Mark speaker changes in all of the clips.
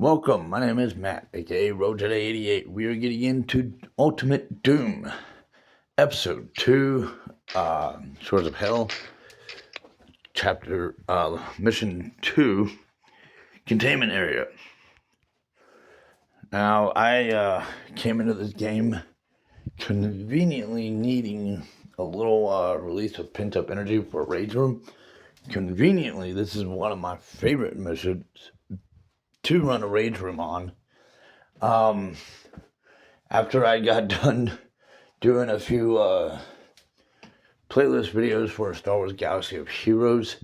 Speaker 1: Welcome, my name is Matt, aka RoadJedi88. We are getting into Ultimate Doom, Episode 2, Shores of Hell, Mission 2, Containment Area. Now, I came into this game conveniently needing a little release of pent-up energy for a rage room. Conveniently, this is one of my favorite missions to run a rage room on. After I got done doing a few playlist videos for Star Wars Galaxy of Heroes,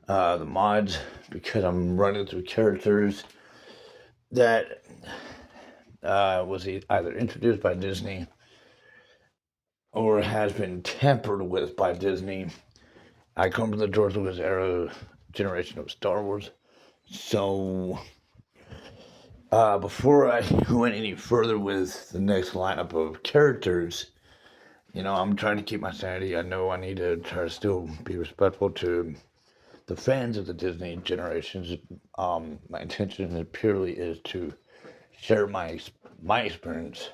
Speaker 1: the mods, because I'm running through characters that was either introduced by Disney or has been tampered with by Disney. I come from the George Lucas era generation of Star Wars, so before I went any further with the next lineup of characters, I'm trying to keep my sanity. I know I need to try to still be respectful to the fans of the Disney generations. My intention purely is to share my experience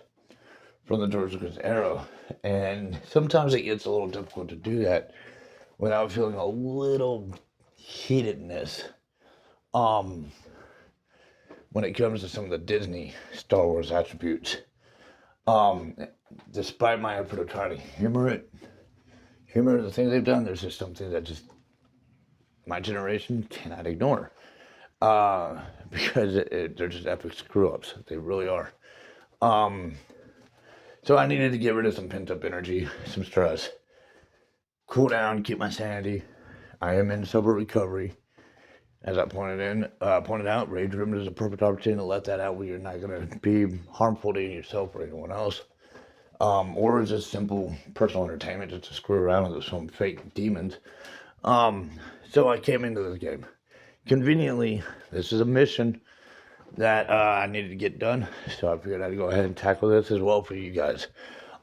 Speaker 1: from the George Lucas era, and sometimes it gets a little difficult to do that without feeling a little heatedness. When it comes to some of the Disney Star Wars attributes. Despite my effort of trying to humor the things they've done, there's just something that just my generation cannot ignore. Because they're just epic screw-ups. They really are. So I needed to get rid of some pent-up energy, some stress, cool down, keep my sanity. I am in sober recovery. As I pointed out, rage room is a perfect opportunity to let that out where you're not going to be harmful to yourself or anyone else. Or it's just simple personal entertainment just to screw around with some fake demons. So I came into this game. Conveniently, this is a mission that I needed to get done, so I figured I'd go ahead and tackle this as well for you guys.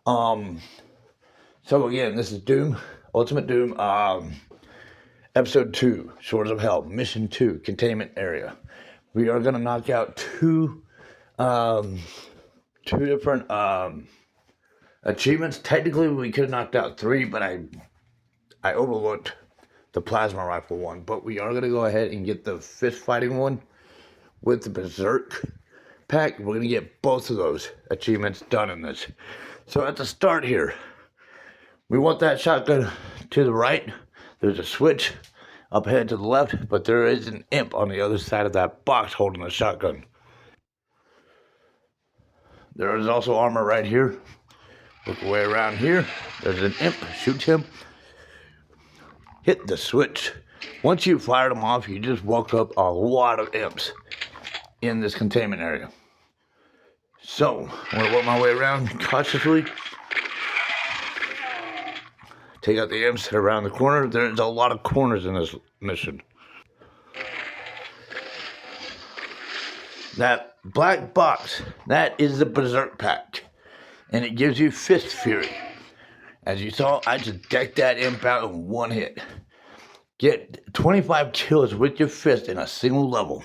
Speaker 1: So again, this is Doom, Ultimate Doom, Episode 2, Shores of Hell, Mission 2, Containment Area. We are going to knock out two different achievements. Technically, we could have knocked out 3, but I overlooked the plasma rifle one. But we are going to go ahead and get the fist fighting one with the Berserk pack. We're going to get both of those achievements done in this. So at the start here, we want that shotgun to the right. There's a switch up ahead to the left, but there is an imp on the other side of that box holding the shotgun. There is also armor right here. Look away around here. There's an imp. Shoot him. Hit the switch. Once you fired them off, you just woke up a lot of imps in this containment area. So, I'm going to work my way around cautiously. Take out the imps around the corner. There's a lot of corners in this mission. That black box, that is the Berserk pack. And it gives you fist fury. As you saw, I just decked that imp out in one hit. Get 25 kills with your fist in a single level.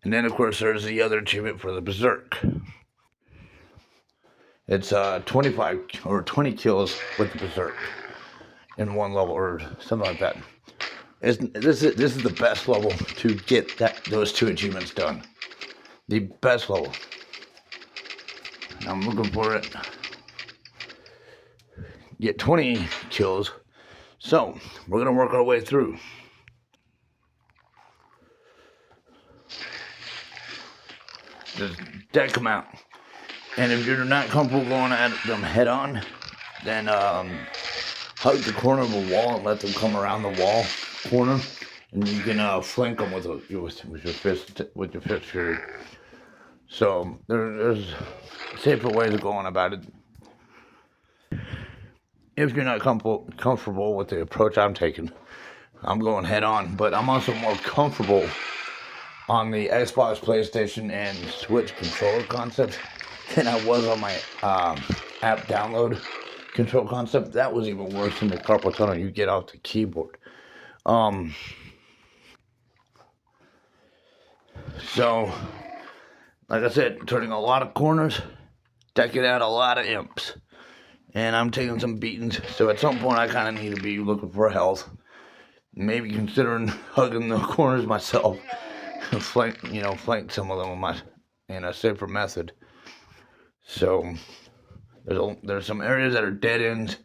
Speaker 1: And then, of course, there's the other achievement for the Berserk. It's 25 or 20 kills with the Berserk in one level or something like that. This is the best level to get those 2 achievements done. The best level. I'm looking for it. Get 20 kills. So, we're going to work our way through. Just deck them out. And if you're not comfortable going at them head on, then hug the corner of a wall and let them come around the wall corner, and you can flank them with your fist fury. So there's safer ways of going about it. If you're not comfortable with the approach I'm taking, I'm going head on, but I'm also more comfortable on the Xbox, PlayStation, and Switch controller concept than I was on my app download control concept. That was even worse than the carpal tunnel you get off the keyboard. So like I said, turning a lot of corners, decking out a lot of imps. And I'm taking some beatings, so at some point I kind of need to be looking for health. Maybe considering hugging the corners myself. flank some of them in a safer method. So there's some areas that are dead ends.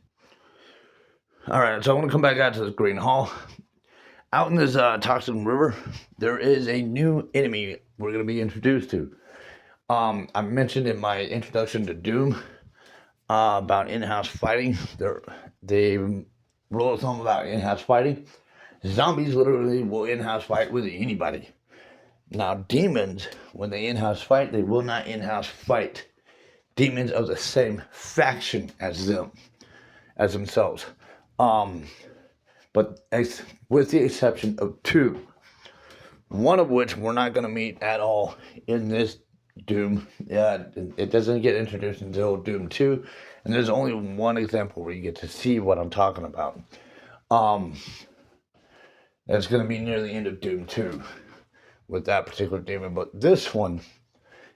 Speaker 1: Alright, so I want to come back out to this green hall. Out in this toxic river, there is a new enemy we're going to be introduced to. I mentioned in my introduction to Doom about in-house fighting. They roll us on about in-house fighting. Zombies literally will in-house fight with anybody. Now, demons, when they in-house fight, they will not in-house fight demons of the same faction as themselves. But with the exception of two, one of which we're not going to meet at all in this Doom. It doesn't get introduced until Doom 2, and there's only one example where you get to see what I'm talking about. That's going to be near the end of Doom 2 with that particular demon, but this one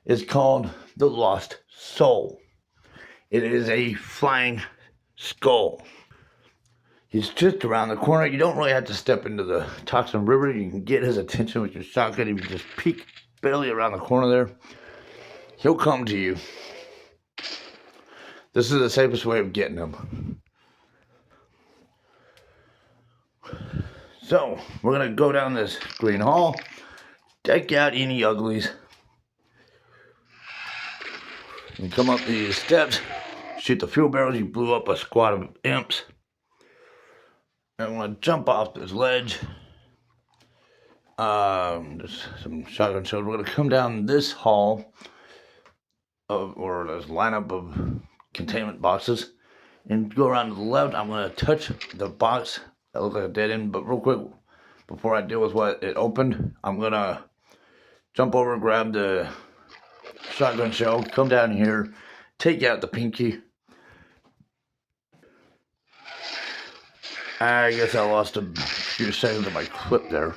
Speaker 1: is called the Lost Soul. It is a flying skull. He's just around the corner. You don't really have to step into the toxic river. You can get his attention with your shotgun. If you just peek barely around the corner there, he'll come to you. This is the safest way of getting him. So, we're going to go down this green hall, deck out any uglies, and come up these steps, shoot the fuel barrels. You blew up a squad of imps. And I'm going to jump off this ledge. There's some shotgun shells. We're going to come down this hall, or this lineup of containment boxes, and go around to the left. I'm going to touch the box that looks like a dead end, but real quick, before I deal with what it opened, I'm going to jump over and grab the shotgun shell, come down here, take out the pinky. I guess I lost a few seconds of my clip there,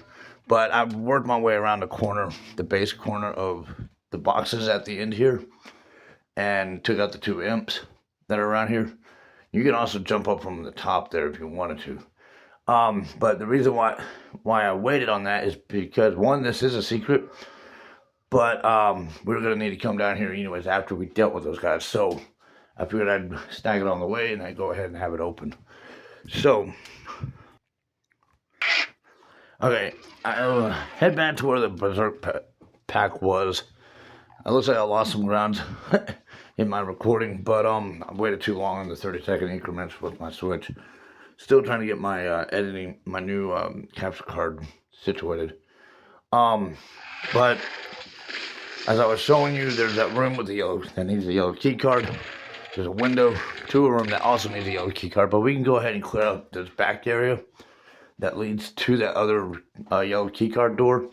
Speaker 1: but I've worked my way around the corner, the base corner of the boxes at the end here, and took out the two imps that are around here. You can also jump up from the top there if you wanted to. But the reason why I waited on that is because, one, this is a secret, but we're going to need to come down here anyways after we dealt with those guys. So I figured I'd snag it on the way and I'd go ahead and have it open. So, okay, I'll head back to where the Berserk pack was. It looks like I lost some ground in my recording, but I waited too long in the 30-second increments with my Switch. Still trying to get my editing, my new capture card situated. But as I was showing you, there's that room with the yellow that needs a yellow key card. There's a window to a room that also needs a yellow key card, but we can go ahead and clear out this back area that leads to that other yellow key card door.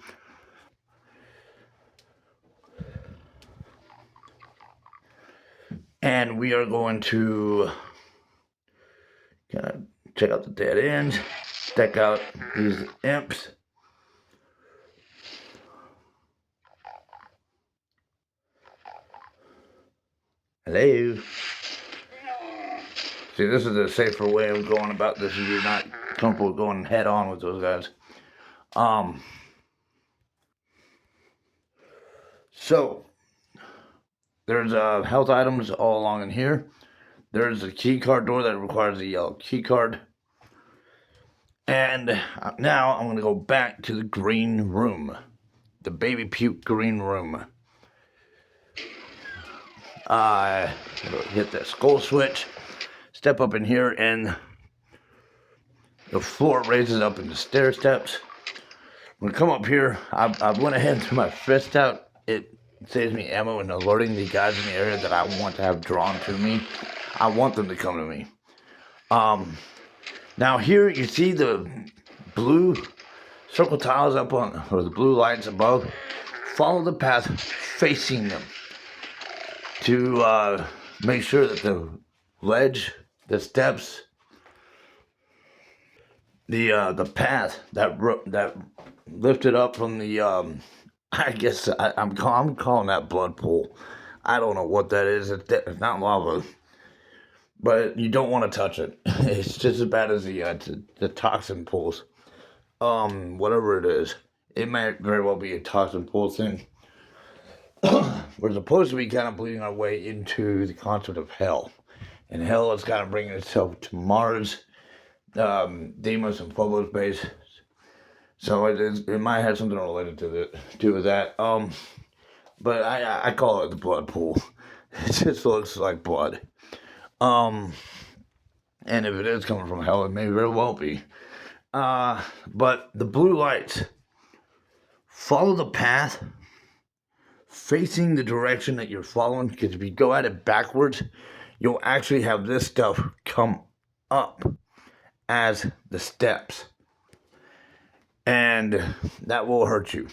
Speaker 1: And we are going to kind of check out the dead ends, deck out these imps. Hello. See, this is a safer way of going about this if you're not comfortable going head on with those guys. So there's health items all along in here. There's a key card door that requires a yellow key card. And now I'm going to go back to the green room. The baby puke green room. Hit that skull switch. Step up in here and the floor raises up into stair steps. When I come up here, I went ahead and threw my fist out. It saves me ammo and alerting the guys in the area that I want to have drawn to me. I want them to come to me. Now here you see the blue circle tiles up on, or the blue lights above. Follow the path facing them to make sure that the ledge, the steps, the path that lifted up from the I guess I'm calling that blood pool. I don't know what that is. It's not lava, but you don't want to touch it. It's just as bad as the toxin pools. Whatever it is, it might very well be a toxin pool thing. We're supposed to be kind of bleeding our way into the concept of hell, and hell is kind of bringing itself to Mars, Deimos and Phobos base. So it might have something related to do with that. But I call it the blood pool. It just looks like blood. Um, and if it is coming from hell, it may very well be. But the blue lights, follow the path facing the direction that you're following, because if you go at it backwards, you'll actually have this stuff come up as the steps, and that will hurt you.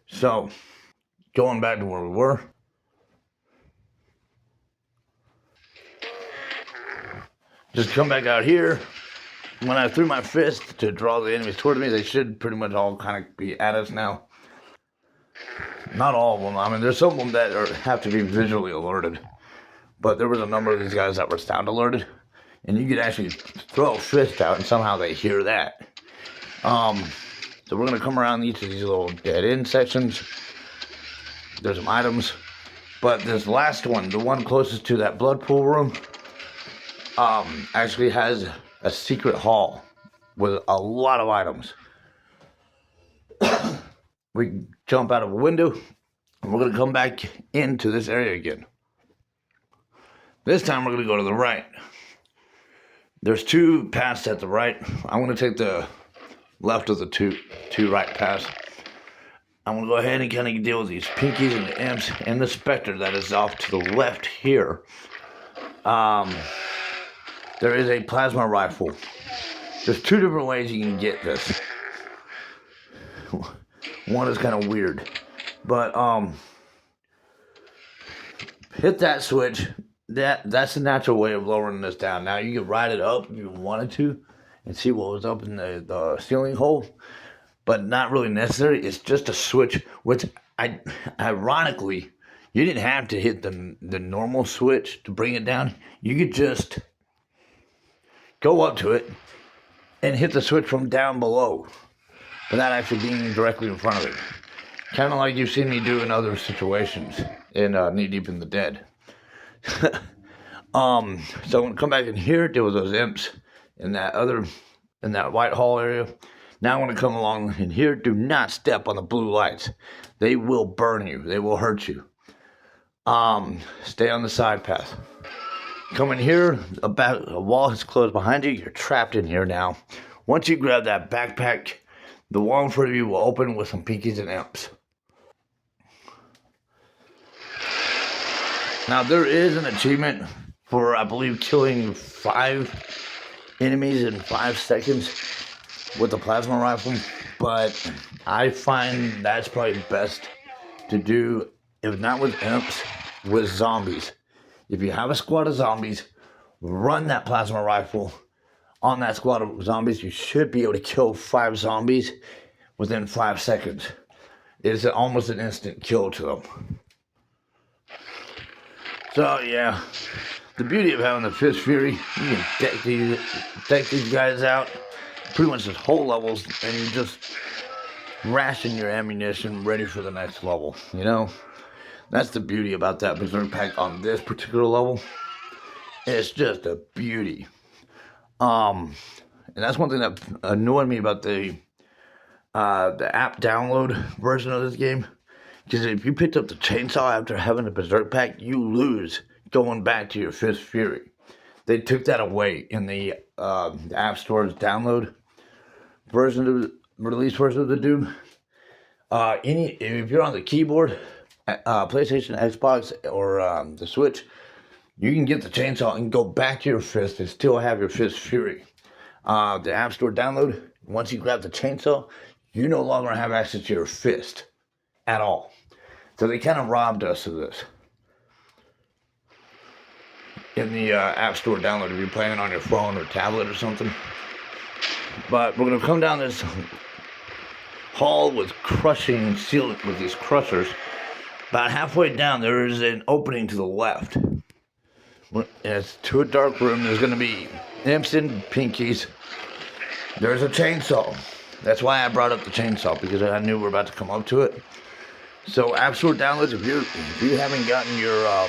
Speaker 1: So, going back to where we were, just come back out here. When I threw my fist to draw the enemies toward me, they should pretty much all kind of be at us now. Not all of them. I mean, there's some of them that have to be visually alerted. But there was a number of these guys that were sound alerted. And you could actually throw a fist out and somehow they hear that. So we're going to come around each of these little dead end sections. There's some items. But this last one, the one closest to that blood pool room, actually has a secret hall with a lot of items. We jump out of a window, and we're going to come back into this area again. This time we're going to go to the right. There's two paths at the right. I'm going to take the left of the two right paths. I'm going to go ahead and kind of deal with these pinkies and the imps and the specter that is off to the left here. There is a plasma rifle. There's two different ways you can get this. One is kind of weird, but hit that switch. That's the natural way of lowering this down. Now you can ride it up if you wanted to, and see what was up in the ceiling hole, but not really necessary. It's just a switch, which ironically, you didn't have to hit the normal switch to bring it down. You could just go up to it and hit the switch from down below, without actually being directly in front of it. Kind of like you've seen me do in other situations in Knee Deep in the Dead. So I'm going to come back in here, deal with those imps in that white hall area. Now I want to come along in here. Do not step on the blue lights. They will burn you. They will hurt you. Stay on the side path. Come in here, about a wall has closed behind you. You're trapped in here now. Once you grab that backpack, the wall in front of you will open with some pinkies and imps. Now there is an achievement for, I believe, killing 5 enemies in 5 seconds with a plasma rifle, but I find that's probably best to do, if not with imps, with zombies. If you have a squad of zombies, run that plasma rifle on that squad of zombies. You should be able to kill 5 zombies within 5 seconds. It's almost an instant kill to them. So yeah, the beauty of having the Fist Fury, you can deck these guys out pretty much as whole levels, and you just ration your ammunition ready for the next level, you know? That's the beauty about that Berserk pack on this particular level. It's just a beauty. And that's one thing that annoyed me about the app download version of this game. Because if you picked up the chainsaw after having the Berserk pack, you lose going back to your Fist Fury. They took that away in the App Store's download version of the release version of the Doom. If you're on the keyboard, PlayStation, Xbox, or the Switch, you can get the chainsaw and go back to your fist and still have your Fist Fury. The App Store download, once you grab the chainsaw, you no longer have access to your fist at all. So they kind of robbed us of this in the App Store download if you're playing it on your phone or tablet or something. But we're going to come down this hall with crushing ceiling with these crushers. About halfway down, there is an opening to the left. And it's to a dark room. There's going to be imps and pinkies. There's a chainsaw. That's why I brought up the chainsaw, because I knew we were about to come up to it. So, absolute downloads, if you haven't gotten your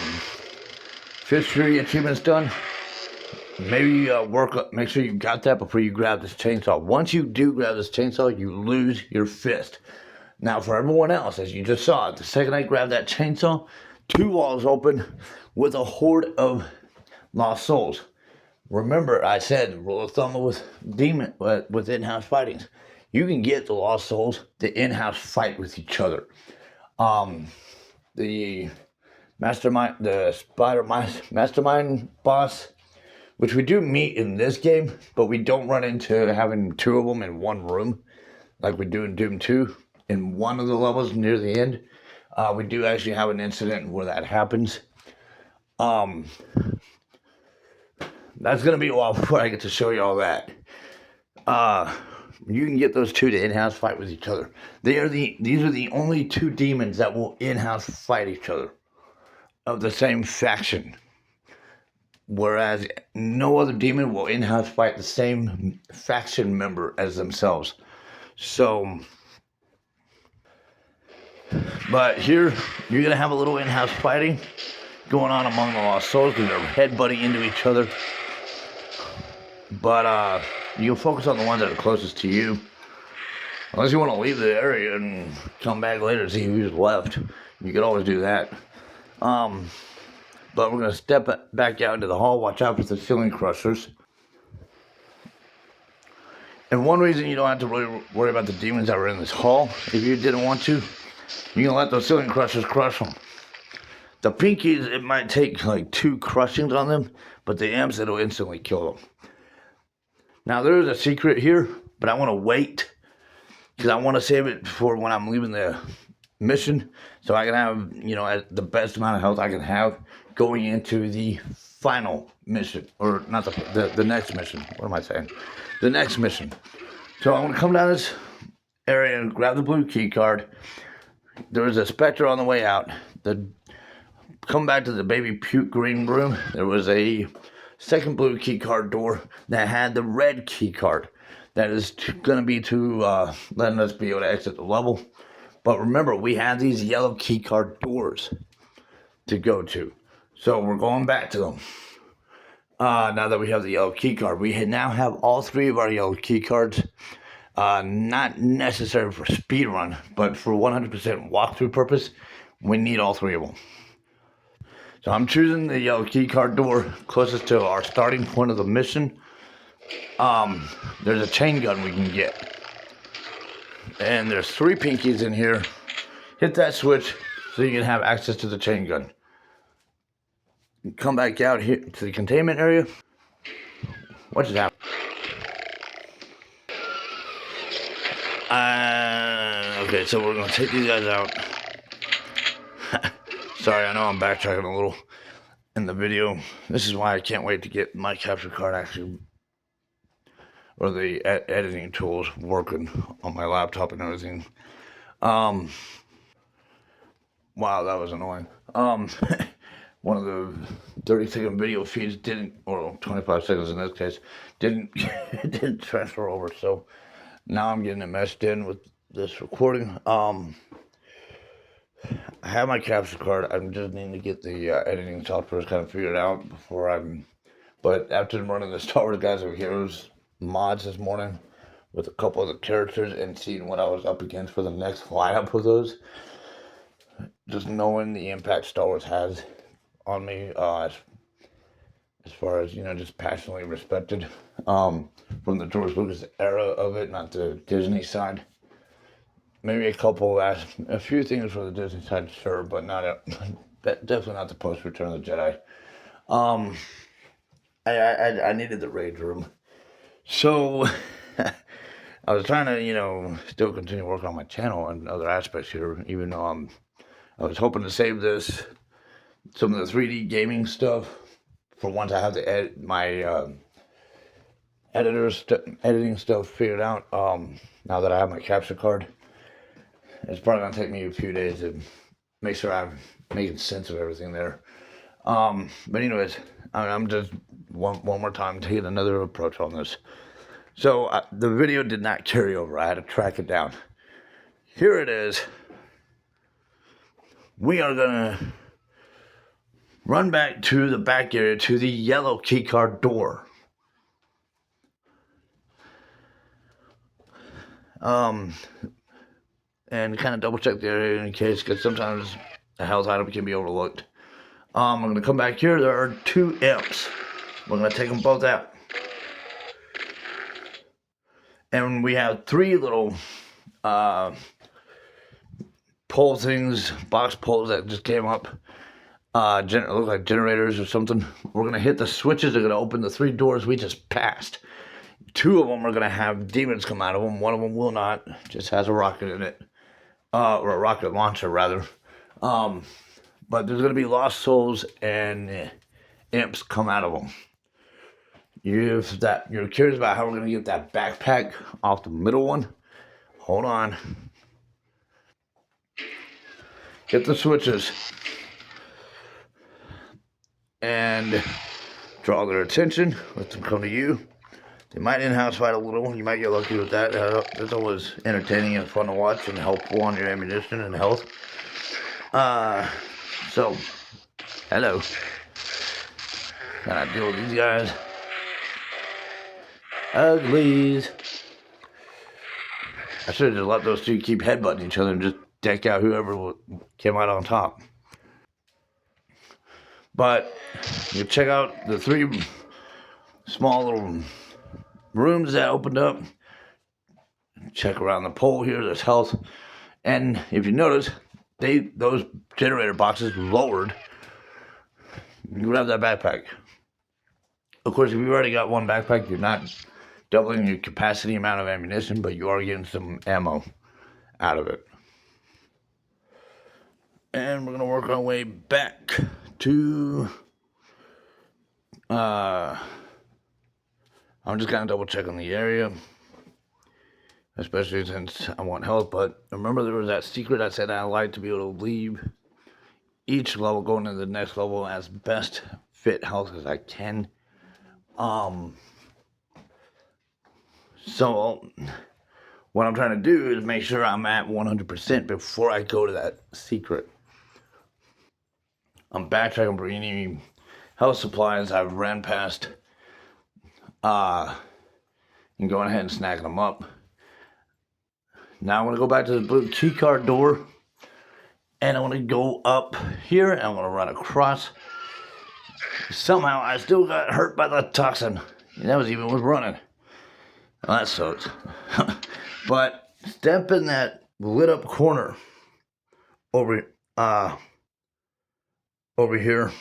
Speaker 1: Fish Fury achievements done, maybe make sure you got that before you grab this chainsaw. Once you do grab this chainsaw, you lose your fist. Now, for everyone else, as you just saw, the second I grabbed that chainsaw, 2 walls open with a horde of lost souls. Remember, I said, rule of thumb with in-house fightings. You can get the lost souls to in-house fight with each other. The mastermind boss, which we do meet in this game, but we don't run into having 2 of them in one room, like we do in Doom 2. In one of the levels near the end, we do actually have an incident where that happens. That's going to be a while before I get to show you all that. You can get those 2 to in-house fight with each other. These are the only 2 demons that will in-house fight each other of the same faction. Whereas no other demon will in-house fight the same faction member as themselves. So, but here, you're going to have a little in-house fighting going on among the lost souls because they're headbutting into each other. But you'll focus on the ones that are closest to you. Unless you want to leave the area and come back later to see who's left. You could always do that. But we're going to step back out into the hall. Watch out for the ceiling crushers. And one reason you don't have to really worry about the demons that were in this hall, if you didn't want to, you can let those ceiling crushers crush them. The pinkies, it might take like 2 crushings on them, but the imps, it'll instantly kill them. Now, there is a secret here, but I want to wait, because I want to save it for when I'm leaving the mission, so I can have, the best amount of health I can have going into the final mission, or not the next mission. What am I saying? The next mission. So I'm going to come down this area and grab the blue key card. There was a specter on the way out. Come back to the baby puke green room. There was a second blue key card door that had the red key card. That is going to be to letting us be able to exit the level. But remember, we have these yellow key card doors to go to. So we're going back to them. Now that we have the yellow key card, we now have all 3 of our yellow key cards. Not necessary for speedrun, but for 100% walkthrough purpose, we need all 3 of them. So I'm choosing the yellow key card door closest to our starting point of the mission. There's a chain gun we can get. And there's 3 pinkies in here. Hit that switch so you can have access to the chain gun. Come back out here to the containment area. What just happened? Okay, so we're going to take these guys out. Sorry, I know I'm backtracking a little in the video. This is why I can't wait to get my capture card actually, or the editing tools working on my laptop and everything. Wow, that was annoying. One of the 30-second video feeds didn't, or 25 seconds in this case, didn't transfer over. So now I'm getting it meshed in with this recording. I have my capture card. I'm just needing to get the editing software kind of figured out but after running the Star Wars Guys of Heroes mods this morning with a couple of the characters and seeing what I was up against for the next lineup of those, just knowing the impact Star Wars has on me, as far as, just passionately respected, from the George Lucas era of it, not the Disney side. Maybe a few things for the Disney side, sure, but definitely not the post Return of the Jedi. I needed the rage room, so I was trying to, still continue working on my channel and other aspects here, even though I was hoping to save some of the 3D gaming stuff for once I have to edit my editing stuff figured out. Now that I have my capture card. It's probably gonna take me a few days to make sure I'm making sense of everything there. But anyways, I'm just one more time taking another approach on this. So the video did not carry over. I had to track it down. Here it is. We are gonna run back to the back area to the yellow keycard door. And kind of double check the area in case, because sometimes a health item can be overlooked. I'm gonna come back here. There are 2 imps. We're gonna take them both out. And we have 3 little pole things, box poles that just came up. Look like generators or something. We're gonna hit the switches. They're gonna open the 3 doors we just passed. 2 of them are gonna have demons come out of them. One of them will not. Just has a rocket in it, or a rocket launcher rather. But there's gonna be lost souls and imps come out of them. If you're curious about how we're gonna get that backpack off the middle one, hold on. Hit the switches and draw their attention. Let them come to you. They might in-house fight a little. You might get lucky with that. It's always entertaining and fun to watch and helpful on your ammunition and health. So, hello. Gotta deal with these guys. Uglies. I should have just let those 2 keep headbutting each other and just deck out whoever came out on top. But you check out the 3 small little rooms that opened up. Check around the pole here. There's health, and if you notice, those generator boxes lowered. You grab that backpack. Of course, if you've already got 1 backpack, you're not doubling your capacity amount of ammunition, but you are getting some ammo out of it. And we're gonna work our way back to. I'm just gonna double check on the area, especially since I want health. But remember, there was that secret I said I like to be able to leave each level going into the next level as best fit health as I can. So what I'm trying to do is make sure I'm at 100% before I go to that secret. I'm backtracking for any health supplies I've ran past, and going ahead and snagging them up. Now I'm going to go back to the blue keycard door, and I want to go up here, and I'm going to run across. Somehow I still got hurt by the toxin, and that was even with running. Well, that sucks. But step in that lit up corner over here,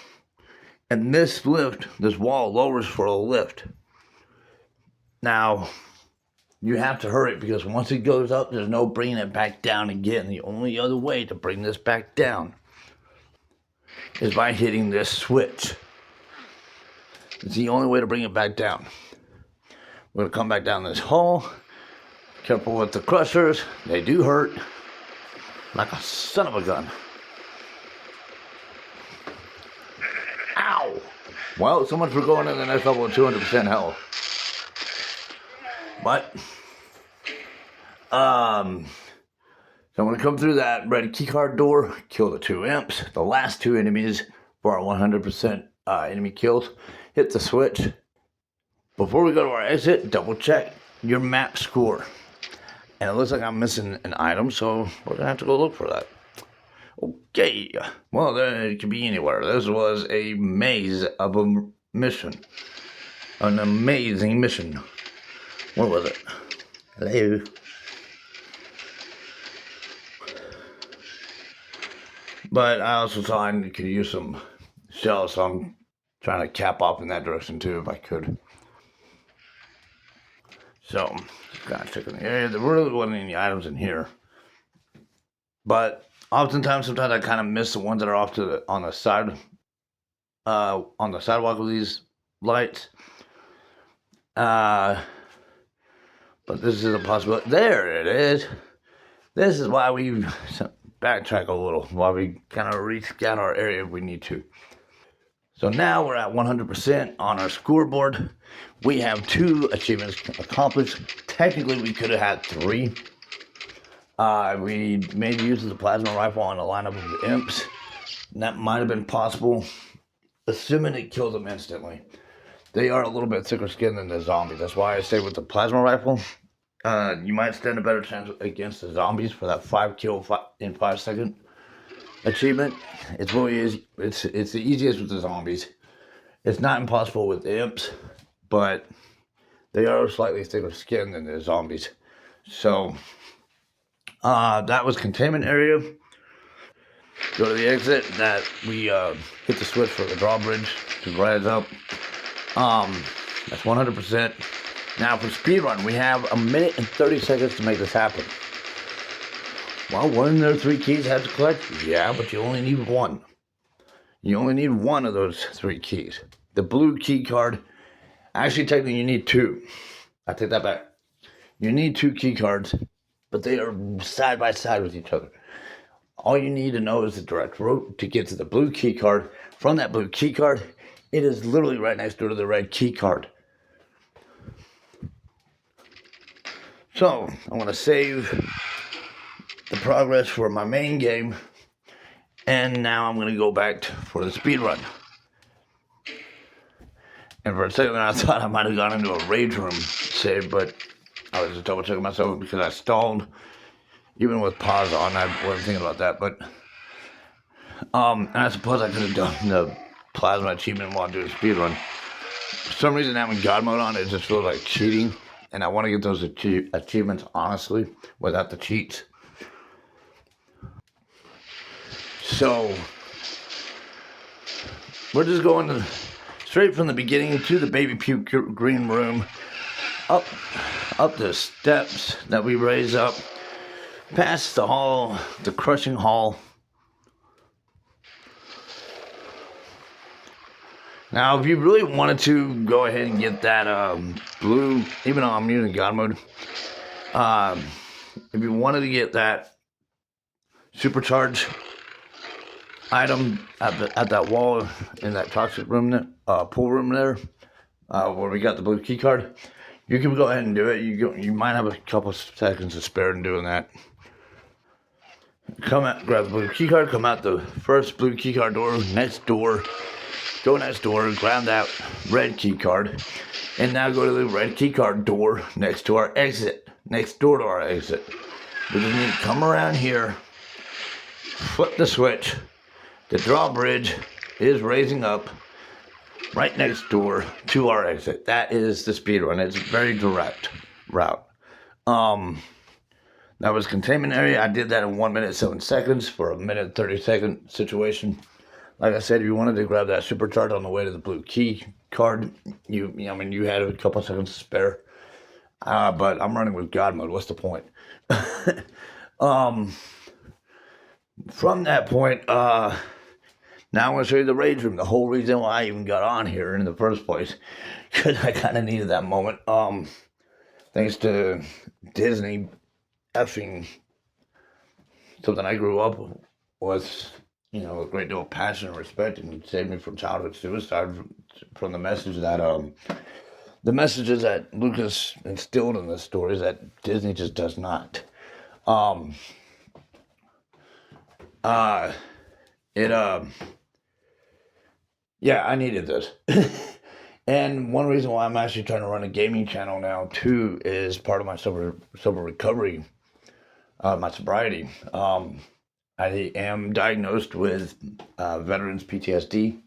Speaker 1: and this wall lowers for a lift. Now you have to hurry because once it goes up, there's no bringing it back down again. The only other way to bring this back down is by hitting this switch. It's the only way to bring it back down. We're gonna come back down this hall. Careful with the crushers. They do hurt. Like a son of a gun. Ow! Well, so much for going in the next level with 200% health. But, so I'm gonna come through that red keycard door, kill the 2 imps, the last 2 enemies for our 100% enemy kills. Hit the switch. Before we go to our exit, double check your map score. And it looks like I'm missing an item, so we're gonna have to go look for that. Okay, well, it could be anywhere. This was a maze of a mission. An amazing mission. What was it? Hello? But I also saw I could use some shells, so I'm trying to cap off in that direction too if I could. So, kind of checking the area. There really wasn't any items in here. But sometimes I kind of miss the ones that are off to on the side, on the sidewalk of these lights. But this is a possibility. There it is. This is why we backtrack a little, why we kind of rescan our area if we need to. So now we're at 100% on our scoreboard. We have 2 achievements accomplished. Technically, we could have had 3. We made use of the plasma rifle on a lineup of the imps. And that might have been possible, assuming it killed them instantly. They are a little bit thicker skinned than the zombies. That's why I say with the plasma rifle, you might stand a better chance against the zombies for that 5 kill in 5 second achievement. It's really easy. It's the easiest with the zombies. It's not impossible with the imps, but they are slightly thicker skinned than the zombies. So that was containment area. Go to the exit. That we hit the switch for the drawbridge to rise up. That's 100%. Now for speedrun, we have 1 minute and 30 seconds to make this happen. Well, weren't there 3 keys I have to collect? Yeah, but you only need 1. You only need 1 of those 3 keys. The blue key card, actually technically you need 2. I take that back. You need 2 key cards, but they are side by side with each other. All you need to know is the direct route to get to the blue key card. From that blue key card, it is literally right next door to the red key card. So, I'm going to save the progress for my main game, and now I'm going to go back for the speedrun. And for a second I thought I might have gone into a rage room save, but I was just double checking myself because I stalled. Even with pause on, I wasn't thinking about that, but and I suppose I could have done the plasma achievement while doing speedrun. For some reason having God mode on, it just feels like cheating, and I want to get those achievements honestly, without the cheats. So, we're just going straight from the beginning to the baby puke green room, up the steps that we raise up, past the hall, the crushing hall. Now, if you really wanted to go ahead and get that blue, even though I'm using God mode, if you wanted to get that supercharge item at that wall in that toxic room, pool room there, where we got the blue key card, you can go ahead and do it. You might have a couple seconds to spare in doing that. Come out, grab the blue key card, come out the first blue key card door, next door, go next door, grab that red key card, and now go to the red key card door next to our exit, next door to our exit. We just need to come around here, flip the switch. The drawbridge is raising up right next door to our exit. That is the speedrun. It's a very direct route. That was containment area. I did that in 1 minute 7 seconds for a 1 minute 30-second situation. Like I said, if you wanted to grab that supercharge on the way to the blue key card, you had a couple seconds to spare. But I'm running with God mode. What's the point? From that point, now I'm going to show you the rage room. The whole reason why I even got on here in the first place, because I kind of needed that moment. Thanks to Disney effing something I grew up with, a great deal of passion and respect, and saved me from childhood suicide from the messages that Lucas instilled in the stories that Disney just does not. Yeah, I needed this. And one reason why I'm actually trying to run a gaming channel now too is part of my sober recovery, my sobriety. I am diagnosed with veterans PTSD.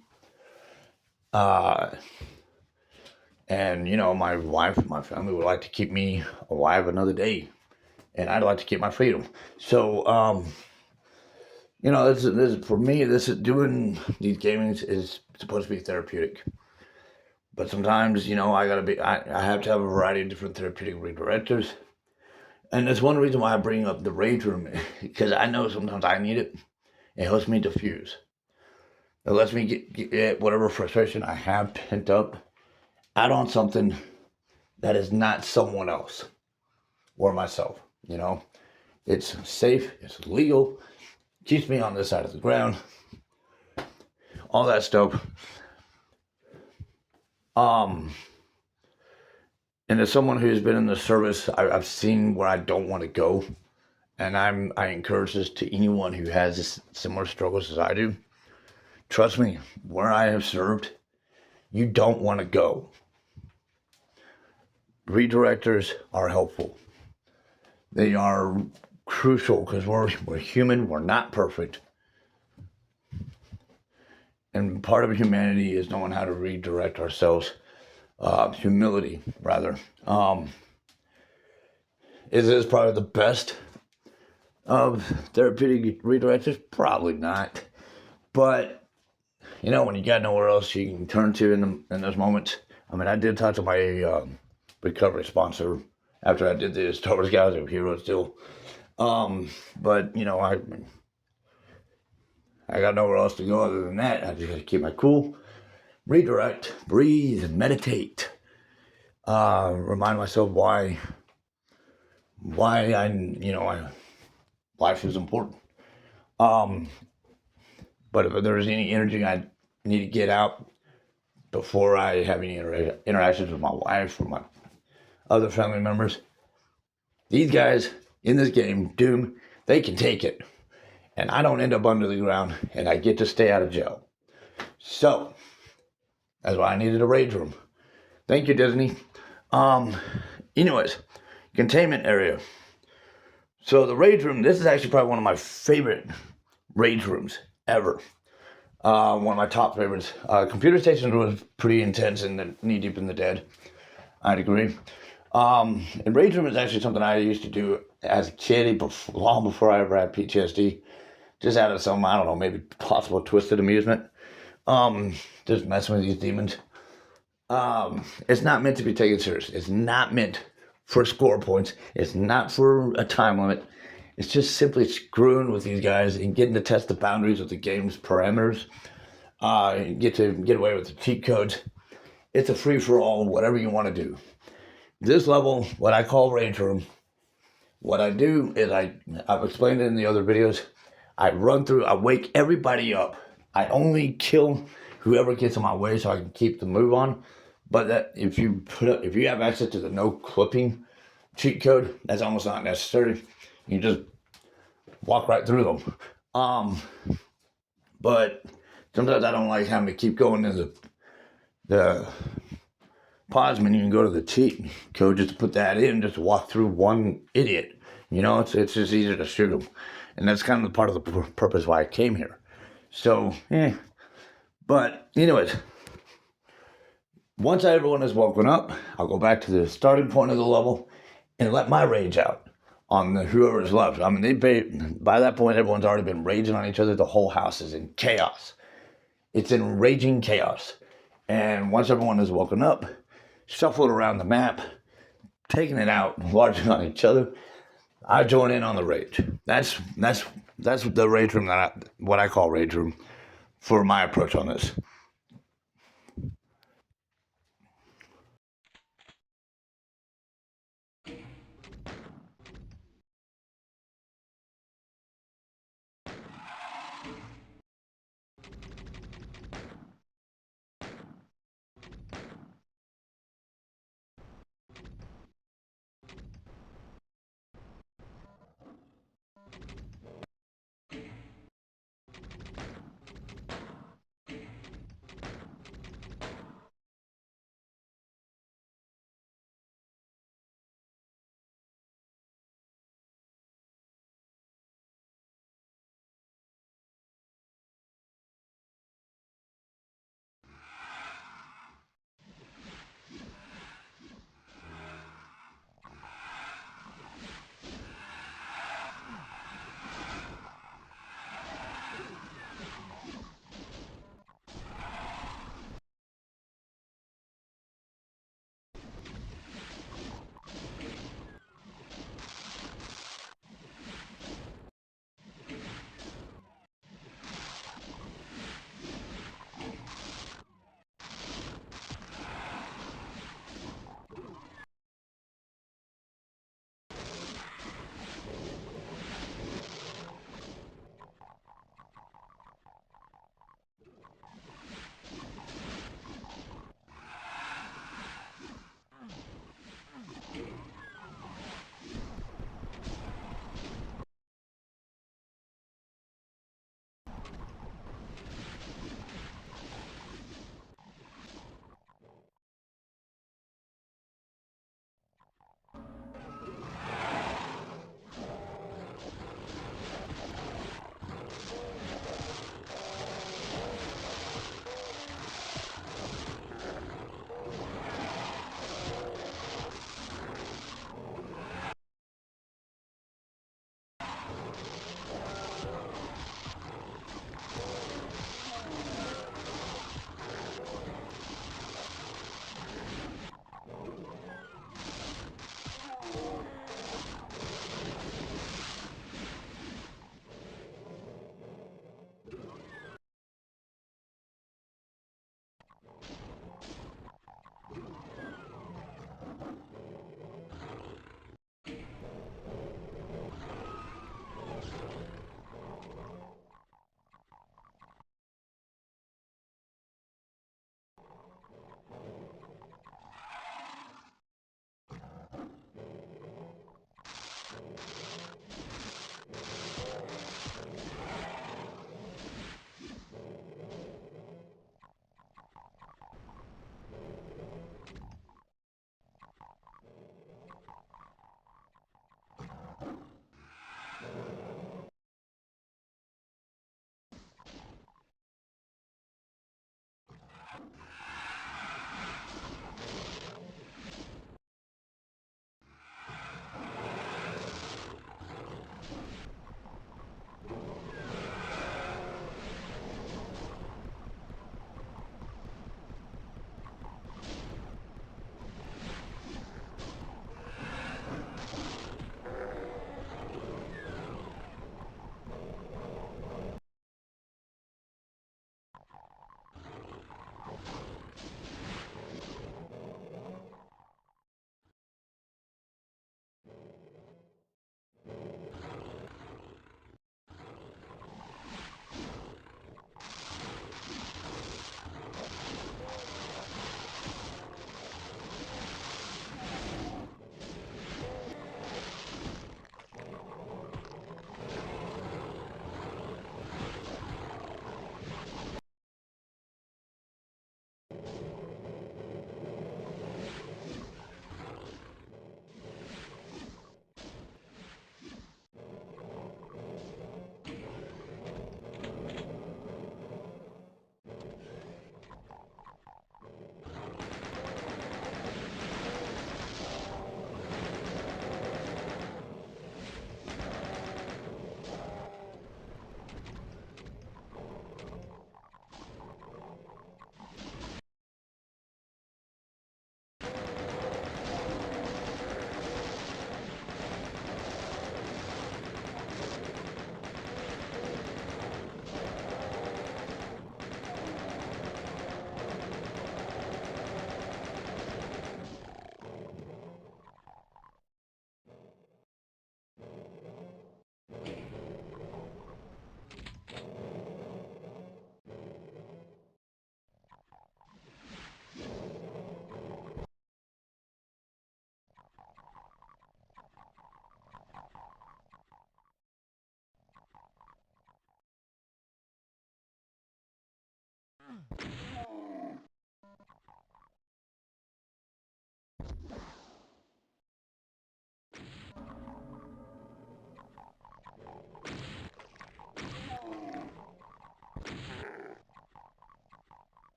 Speaker 1: And my wife, my family would like to keep me alive another day, and I'd like to keep my freedom. So, this is for me. This is doing these gamings is supposed to be therapeutic, but sometimes I have to have a variety of different therapeutic redirectors, and that's one reason why I bring up the rage room, because I know sometimes I need it. It helps me diffuse. It lets me get whatever frustration I have pent up out on something that is not someone else or myself. It's safe, it's legal, keeps me on this side of the ground, all that stuff. And as someone who's been in the service, I've seen where I don't want to go. And I encourage this to anyone who has similar struggles as I do. Trust me, where I have served, you don't want to go. Redirectors are helpful. They are crucial because we're human, we're not perfect. And part of humanity is knowing how to redirect ourselves. Humility, rather. Is this probably the best of therapeutic redirectors? Probably not. But, you know, when you got nowhere else you can turn to in those moments. I mean, I did talk to my recovery sponsor after I did the Star Wars Galaxy of Heroes deal. But, you know, I got nowhere else to go other than that. I just got to keep my cool, redirect, breathe, and meditate. Remind myself why life is important. But if there's any energy I need to get out before I have any interactions with my wife or my other family members, these guys in this game, Doom, they can take it. And I don't end up under the ground, and I get to stay out of jail. So, that's why I needed a rage room. Thank you, Disney. Anyways, containment area. So the rage room, this is actually probably one of my favorite rage rooms ever. One of my top favorites. Computer station was pretty intense and knee deep in the dead. I'd agree. And rage room is actually something I used to do as a kid, long before I ever had PTSD. Just out of some, I don't know, maybe possible twisted amusement. Just messing with these demons. It's not meant to be taken serious. It's not meant for score points. It's not for a time limit. It's just simply screwing with these guys and getting to test the boundaries of the game's parameters. Get to get away with the cheat codes. It's a free-for-all, whatever you want to do. This level, what I call Rage Room, what I do is I've explained it in the other videos. I run through, I wake everybody up. I only kill whoever gets in my way so I can keep the move on. But that if you have access to the no clipping cheat code, that's almost not necessary. You just walk right through them. But sometimes I don't like having to keep going to the pause menu and go to the cheat code just to put that in, just to walk through one idiot. You know, it's just easier to shoot them. And that's kind of the part of the purpose why I came here. So, But anyways, once everyone is woken up, I'll go back to the starting point of the level and let my rage out on whoever is left. I mean, by that point, everyone's already been raging on each other. The whole house is in chaos. It's in raging chaos. And once everyone is woken up, shuffled around the map, taking it out largely on each other, I join in on the rage. That's the rage room what I call rage room for my approach on this.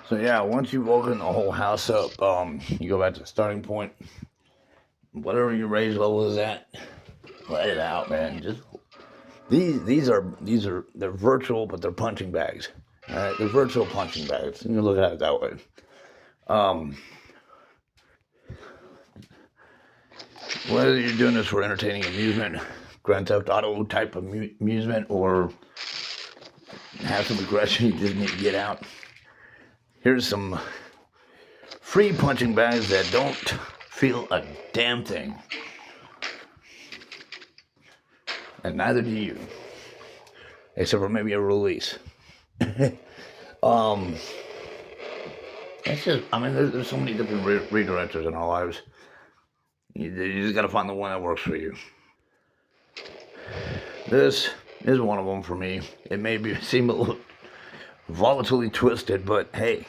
Speaker 1: So yeah, once you've woken the whole house up, you go back to the starting point. Whatever your rage level is at, let it out, man. Just these are they're virtual, but they're punching bags. All right, they're virtual punching bags. You can look at it that way. Whether you're doing this for entertaining amusement, Grand Theft Auto type of amusement, or have some aggression you just need to get out, here's some free punching bags that don't feel a damn thing. And neither do you. Except for maybe a release. It's just, I mean, there's so many different redirectors in our lives. You just gotta find the one that works for you. This is one of them for me. It may seem a little volatilely twisted, but hey,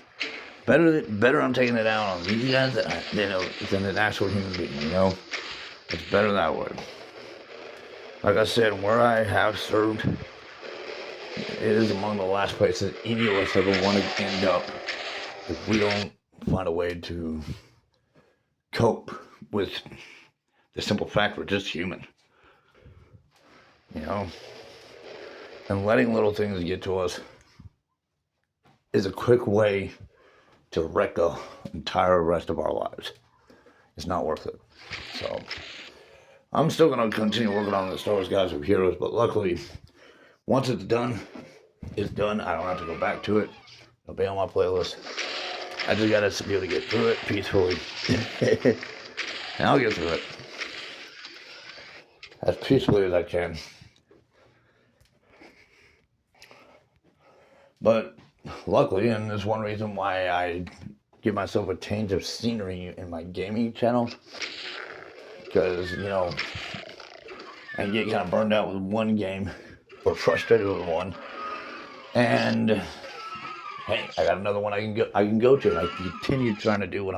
Speaker 1: better I'm taking it out on these guys than an actual human being, you know? It's better that way. Like I said, where I have served, it is among the last places any of us ever want to end up if we don't find a way to cope with the simple fact we're just human. You know? And letting little things get to us is a quick way to wreck the entire rest of our lives. It's not worth it. So I'm still going to continue working on the Star Wars Guys of Heroes, but luckily, once it's done, it's done. I don't have to go back to it. It'll be on my playlist. I just got to be able to get through it peacefully. And I'll get through it as peacefully as I can. But luckily, and there's one reason why I give myself a change of scenery in my gaming channel, because, you know, I get kind of burned out with one game or frustrated with one, and hey, I got another one I can go to. I continue trying to do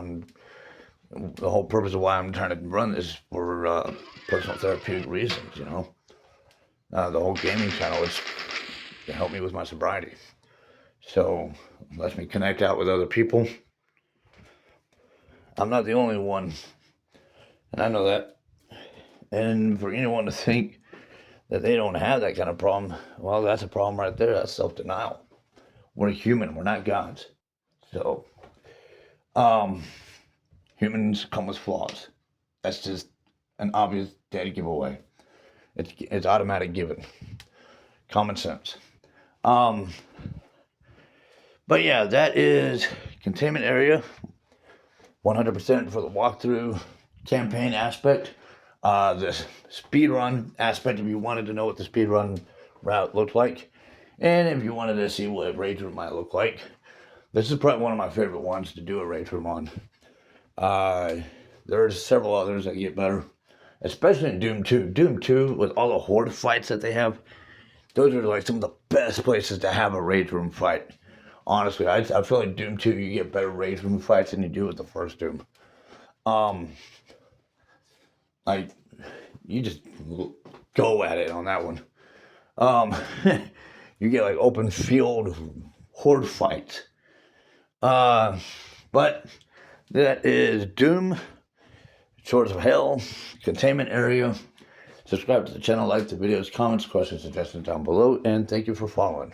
Speaker 1: the whole purpose of why I'm trying to run this for personal therapeutic reasons, you know. The whole gaming channel is to help me with my sobriety. So, it lets me connect out with other people. I'm not the only one, and I know that. And for anyone to think that they don't have that kind of problem, well, that's a problem right there. That's self-denial. We're human. We're not gods. So, humans come with flaws. That's just an obvious dead giveaway. It's automatic given. Common sense. But yeah, that is Containment Area. 100% for the walkthrough campaign aspect. The speedrun aspect, if you wanted to know what the speedrun route looked like. And if you wanted to see what a rage room might look like. This is probably one of my favorite ones to do a rage room on. There's several others that get better. Especially in Doom 2. Doom 2, with all the horde fights that they have, those are like some of the best places to have a rage room fight. Honestly, I feel like Doom 2, you get better rage room fights than you do with the first Doom. Like, you just go at it on that one. You get like open field horde fights. But that is Doom, Swords of Hell, Containment Area. Subscribe to the channel, like the videos, comments, questions, suggestions down below, and thank you for following.